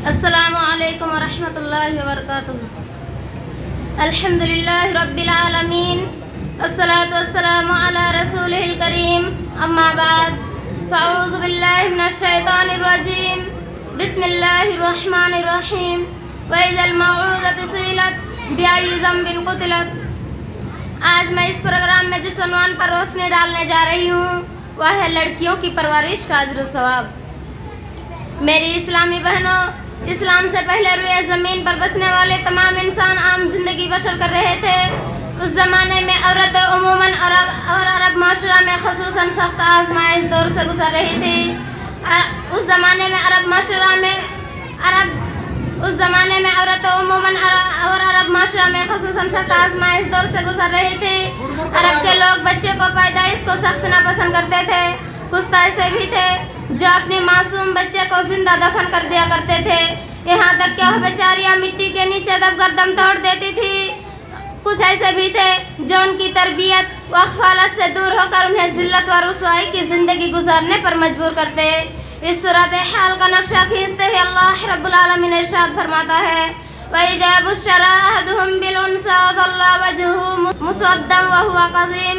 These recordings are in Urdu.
السلام علیکم ورحمۃ اللہ وبرکاتہ. الحمدللہ رب العالمین والصلاة والسلام علی رسولہ الکریم. اما بعد فاعوذ باللہ من الشیطان الرجیم. بسم اللہ الرحمن الرحیم. وَإِذَا الْمَوْعُودَةُ سُئِلَتْ بِأَيِّ ذَنبٍ قُتِلَتْ. آج میں اس پروگرام میں جس عنوان پر روشنی ڈالنے جا رہی ہوں وہ ہے لڑکیوں کی پرورش کا اجر و ثواب. میری اسلامی بہنوں، اسلام سے پہلے روئے زمین پر بسنے والے تمام انسان عام زندگی بسر کر رہے تھے. اس زمانے میں عورتیں عموماً اور عرب معاشرہ میں خصوصاً سخت آزمائش دور سے گزر رہی تھی. اس زمانے میں عورتیں عموماً اور عرب معاشرہ میں خصوصاً سخت آزمائش دور سے گزر رہی تھی. عرب کے لوگ بچے کو پیدائش کو سخت ناپسند کرتے تھے. کچھ تو ایسے بھی تھے جو اپنے معصوم بچے کو زندہ دفن کر دیا کرتے تھے. یہاں تک کہ وہ بیچاریاں مٹی کے نیچے دب کر دم توڑ دیتی تھی. کچھ ایسے بھی تھے جو ان کی تربیت و اخوالت سے دور ہو کر انہیں ذلت و رسوائی کی زندگی گزارنے پر مجبور کرتے. اس صورتحال کا نقشہ کھینچتے ہوئے اللہ رب العالمین ارشاد فرماتا ہے وَإِذَا بُشِّرَ أَحَدُهُم بِالْأُنثَىٰ ظَلَّ وَجْهُهُ مُسْوَدًّا وَهُوَ كَظِيمٌ.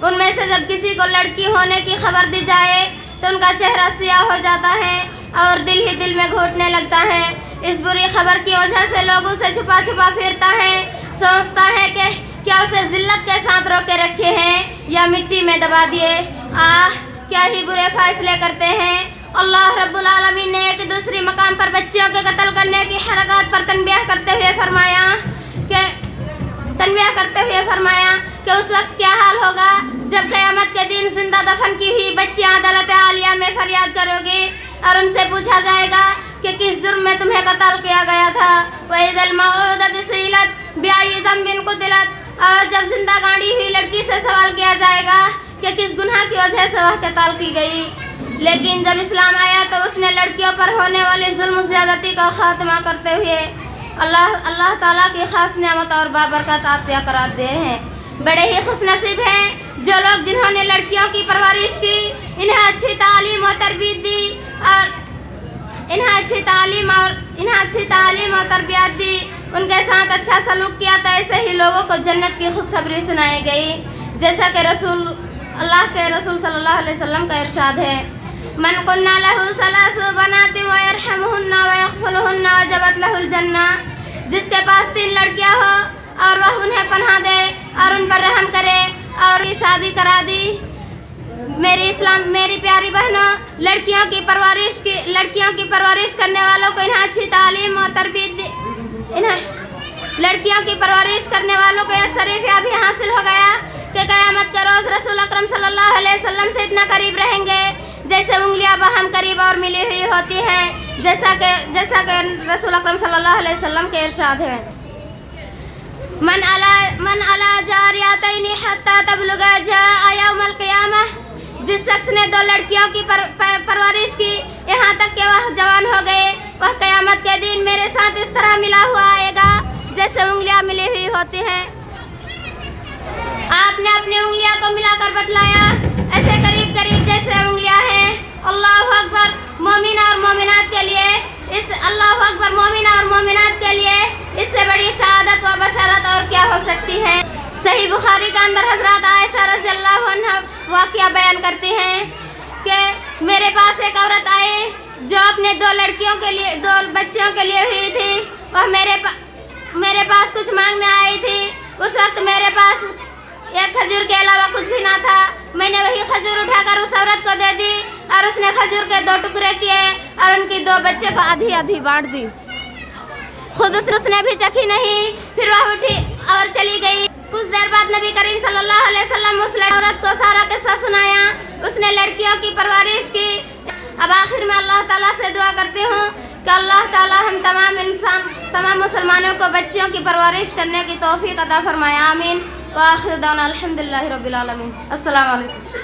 ان میں سے جب کسی کو لڑکی ہونے کی خبر دی جائے تو ان کا چہرہ سیاہ ہو جاتا ہے اور دل ہی دل میں گھٹنے لگتا ہے. اس بری خبر کی وجہ سے لوگوں سے چھپا چھپا پھرتا ہے. سوچتا ہے کہ کیا اسے ذلت کے ساتھ روکے رکھے ہیں یا مٹی میں دبا دیے. کیا ہی برے فیصلے کرتے ہیں. اللہ رب العالمین نے ایک دوسری مقام پر بچیوں کے قتل کرنے کی حرکات پر تنبیہ کرتے ہوئے فرمایا کہ اس وقت کیا حال ہوگا جب قیامت کے دن زندہ دفن کی ہوئی بچیاں عدالت عالیہ میں فریاد کرو گی اور ان سے پوچھا جائے گا کہ کس جرم میں تمہیں قتل کیا گیا تھا. وَإِذَا الْمَوْعُودَةُ سُئِلَتْ بِأَيِّ ذَنبٍ قُتِلَتْ. اور جب زندہ گاڑی ہوئی لڑکی سے سوال کیا جائے گا کہ کس گناہ کی وجہ سے وہ قتل کی گئی. لیکن جب اسلام آیا تو اس نے لڑکیوں پر ہونے والی ظلم و زیادتی کا خاتمہ کرتے ہوئے اللہ تعالیٰ کی خاص نعمت اور بابرکت عطیہ قرار دے ہیں. بڑے ہی خوش نصیب ہیں جو لوگ جنہوں نے لڑکیوں کی پرورش کی، انہیں اچھی تعلیم و تربیت دی اور تربیت دی، ان کے ساتھ اچھا سلوک کیا تو ایسے ہی لوگوں کو جنت کی خوشخبری سنائی گئی. جیسا کہ اللہ کے رسول صلی اللہ علیہ وسلم کا ارشاد ہے من قلنا له ثلاث بنات ويرحمهن ويغفلهن وجبت له الجنہ. جس کے پاس 3 لڑکیاں ہو اور وہ انہیں پناہ دے اور ان پر رحم کرے اور شادی کرا دی. میری پیاری بہنوں، لڑکیوں کی پرورش کرنے والوں کو انہیں اچھی تعلیم اور تربیت لڑکیوں کی پرورش کرنے والوں کو ایک شریف یابی حاصل ہو گیا کہ قیامت کے روز رسول اکرم صلی اللہ علیہ وسلم سے اتنا قریب رہیں گے جیسے انگلیاں باہم قریب اور ملی ہوئی ہوتی ہیں. جیسا کہ رسول اکرم صلی اللہ علیہ وسلم کے ارشاد ہے من علی جاریتین حتی تبلغ جاء یوم القیامہ. جس شخص نے 2 لڑکیوں کی پرورش کی یہاں تک کہ وہ جوان ہو گئے، وہ قیامت کے دن میرے ساتھ اس طرح ملا ہوا آئے گا جیسے انگلیاں ملی ہوئی ہوتی ہیں. آپ نے اپنی انگلیاں کو ملا کر بتلایا ایسے قریب قریب جیسے انگلیاں ہیں. اللہ اکبر. مومن اور مومنات کے لیے اس سے بڑی شہادت و بشارت اور کیا ہو سکتی ہے. صحیح بخاری کے اندر حضرات عائشہ رضی اللہ عنہ واقعہ بیان کرتی ہیں کہ میرے پاس ایک عورت آئی جو اپنے 2 بچیوں کے لیے ہوئی تھی. وہ میرے پاس کچھ مانگنے آئی تھی. اس وقت میرے پاس ایک کھجور کے علاوہ کچھ بھی نہ تھا. میں نے وہی کھجور اٹھا کر اس عورت کو دے دی اور اس نے کھجور کے 2 ٹکڑے کیے اور ان کی 2 بچے کو آدھی بانٹ دی. خود اس نے بھی چکھی نہیں. پھر وہ اٹھی اور چلی گئی. کچھ دیر بعد نبی کریم صلی اللہ علیہ وسلم اس عورت کو سارا قصہ سنایا. اس نے لڑکیوں کی پرورش کی. اب آخر میں اللہ تعالیٰ سے دعا کرتی ہوں کہ اللہ تعالیٰ ہم تمام مسلمانوں کو بچیوں کی پرورش کرنے کی توفیق عطا فرمائے. آمین. وآخر دعوانا الحمدللہ رب العالمین. السلام علیکم.